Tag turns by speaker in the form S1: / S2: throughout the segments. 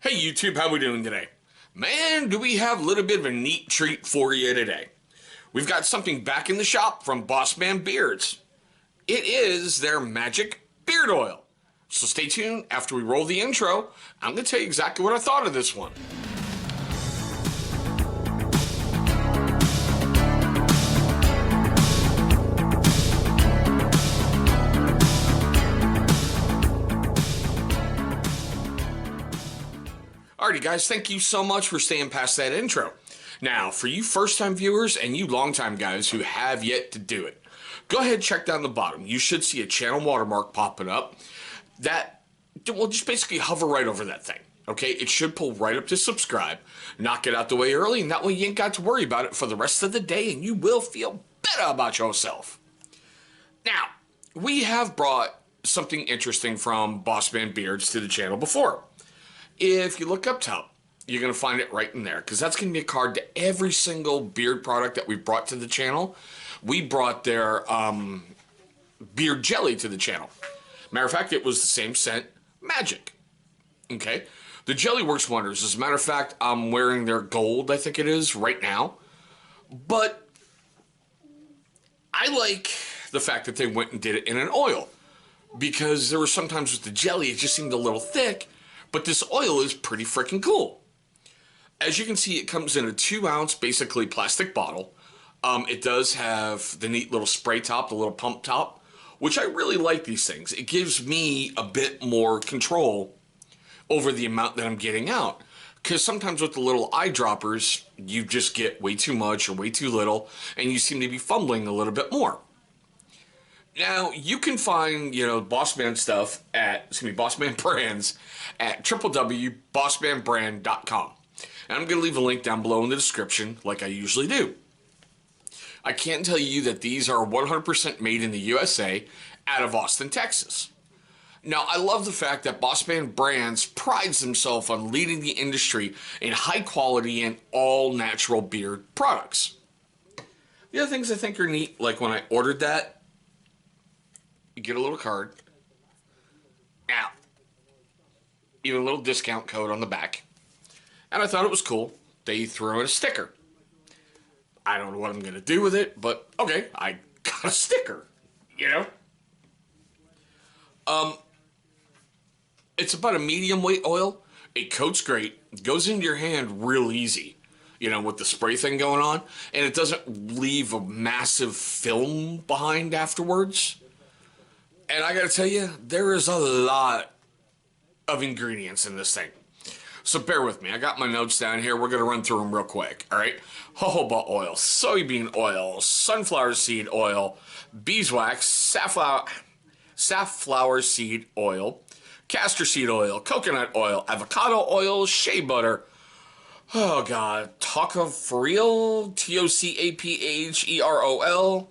S1: Hey YouTube, how we doing today? Man, do we have a little bit of a neat treat for you today. We've got something back in the shop from Bossman Beards. It is their magic beard oil. So stay tuned. After we roll the intro, I'm going to tell you exactly what I thought of this one. Alrighty guys, thank you so much for staying past that intro. Now, for you first-time viewers and you long-time guys who have yet to do it, go ahead and check down the bottom. You should see a channel watermark popping up that will just basically hover right over that thing. Okay, it should pull right up to subscribe. Knock it out the way early, and that way you ain't got to worry about it for the rest of the day, and you will feel better about yourself. Now, we have brought something interesting from Bossman Beards to the channel before. If you look up top, you're going to find it right in there, because that's going to be a card to every single beard product that we've brought to the channel. We brought their beard jelly to the channel. Matter of fact, it was the same scent, Magic. Okay? The jelly works wonders. As a matter of fact, I'm wearing their gold, I think it is, right now. But I like the fact that they went and did it in an oil, because there were sometimes with the jelly, it just seemed a little thick. But this oil is pretty freaking cool. As you can see, it comes in a 2-ounce, basically plastic bottle. It does have the neat little spray top, the little pump top, which I really like these things. It gives me a bit more control over the amount that I'm getting out. Because sometimes with the little eyedroppers, you just get way too much or way too little, and you seem to be fumbling a little bit more. Now, you can find, Bossman stuff at, Bossman brands at www.bossmanbrand.com. And I'm going to leave a link down below in the description, like I usually do. I can tell you that these are 100% made in the USA out of Austin, Texas. Now, I love the fact that Bossman Brands prides themselves on leading the industry in high quality and all natural beard products. The other things I think are neat, like when I ordered that, you get a little card. Now, even a little discount code on the back. And I thought it was cool. They threw in a sticker. I don't know what I'm going to do with it, but okay, I got a sticker, It's about a medium weight oil. It coats great. It goes into your hand real easy, with the spray thing going on. And it doesn't leave a massive film behind afterwards. And I gotta tell you, there is a lot of ingredients in this thing. So bear with me. I got my notes down here. We're gonna run through them real quick. All right. Jojoba oil, soybean oil, sunflower seed oil, beeswax, safflower seed oil, castor seed oil, coconut oil, avocado oil, shea butter. Oh God, tocopherol, Tocapherol.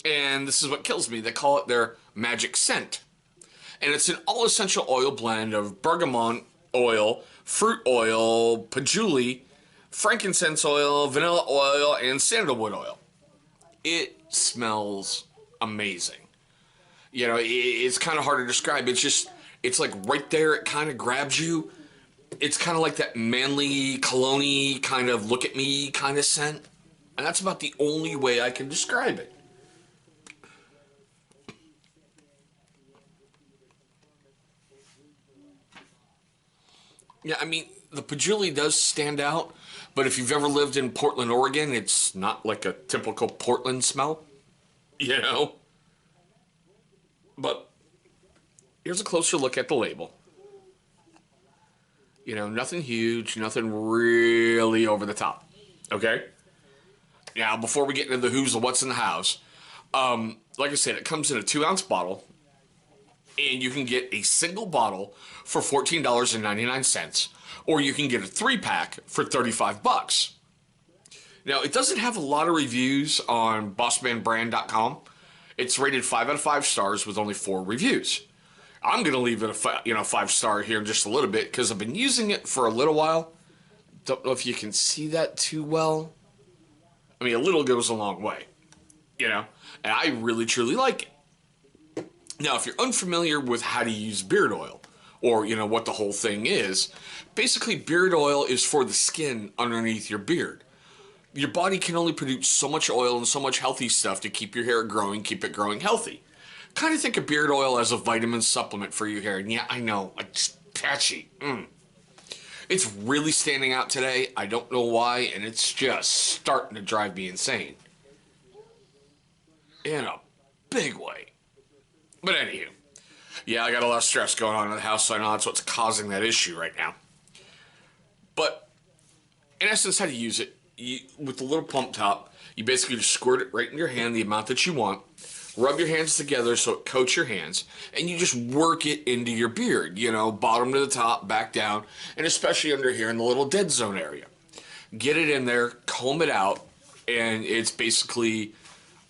S1: And this is what kills me. They call it their magic scent. And it's an all-essential oil blend of bergamot oil, fruit oil, patchouli, frankincense oil, vanilla oil, and sandalwood oil. It smells amazing. It's kind of hard to describe. It's like right there. It kind of grabs you. It's kind of like that manly, cologne-y kind of look at me kind of scent. And that's about the only way I can describe it. Yeah, the patchouli does stand out, but if you've ever lived in Portland, Oregon, it's not like a typical Portland smell, But here's a closer look at the label. Nothing huge, nothing really over the top, okay? Now, before we get into the who's and what's in the house, like I said, it comes in a 2-ounce bottle, and you can get a single bottle for $14.99, or you can get a 3-pack for $35. Now, it doesn't have a lot of reviews on bossmanbrand.com. It's rated 5 out of 5 stars with only 4 reviews. I'm going to leave it a 5-star here in just a little bit, because I've been using it for a little while. Don't know if you can see that too well. A little goes a long way, and I really, truly like it. Now, if you're unfamiliar with how to use beard oil, or, you know, what the whole thing is. Basically, beard oil is for the skin underneath your beard. Your body can only produce so much oil and so much healthy stuff to keep your hair growing, keep it growing healthy. Kind of think of beard oil as a vitamin supplement for your hair. And yeah, I know, it's patchy. It's really standing out today. I don't know why, and it's just starting to drive me insane. In a big way. But anywho, yeah, I got a lot of stress going on in the house, so I know that's what's causing that issue right now. But in essence, how to use it, with the little pump top, you basically just squirt it right in your hand, the amount that you want, rub your hands together so it coats your hands, and you just work it into your beard, you know, bottom to the top, back down, and especially under here in the little dead zone area. Get it in there, comb it out, and it's basically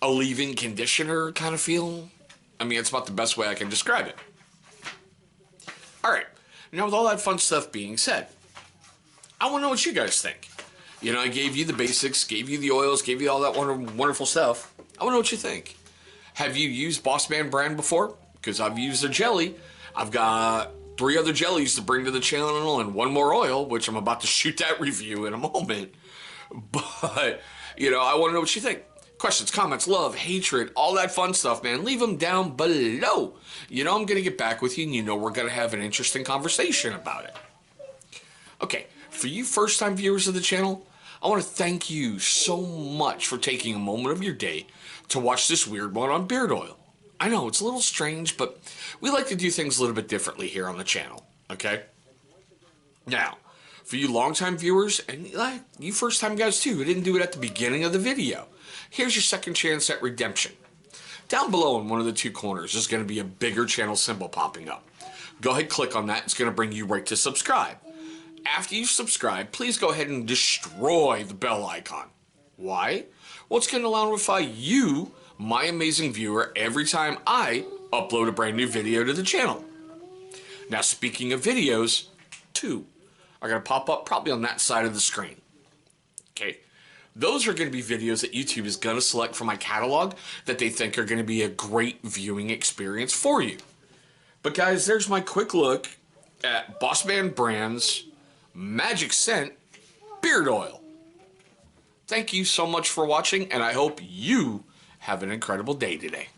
S1: a leave-in conditioner kind of feel. I mean, it's about the best way I can describe it. Alright, now with all that fun stuff being said, I want to know what you guys think. You know, I gave you the basics, gave you the oils, gave you all that wonderful stuff. I want to know what you think. Have you used Bossman brand before? Because I've used their jelly. I've got 3 other jellies to bring to the channel and 1 more oil, which I'm about to shoot that review in a moment. But, you know, I want to know what you think. Questions, comments, love, hatred, all that fun stuff, man. Leave them down below. You know I'm going to get back with you, and you know we're going to have an interesting conversation about it. Okay, for you first-time viewers of the channel, I want to thank you so much for taking a moment of your day to watch this weird one on beard oil. I know, it's a little strange, but we like to do things a little bit differently here on the channel, okay? Now, for you long-time viewers, and like you first-time guys too, who didn't do it at the beginning of the video, here's your second chance at redemption. Down below in one of the 2 corners is going to be a bigger channel symbol popping up. Go ahead, click on that. It's going to bring you right to subscribe. After you subscribe, please go ahead and destroy the bell icon. Why? Well, it's going to notify you, my amazing viewer, every time I upload a brand new video to the channel. Now, speaking of videos, 2 are going to pop up probably on that side of the screen. Okay? Those are going to be videos that YouTube is going to select from my catalog that they think are going to be a great viewing experience for you. But guys, there's my quick look at Bossman Brand's Magic Scent Beard Oil. Thank you so much for watching, and I hope you have an incredible day today.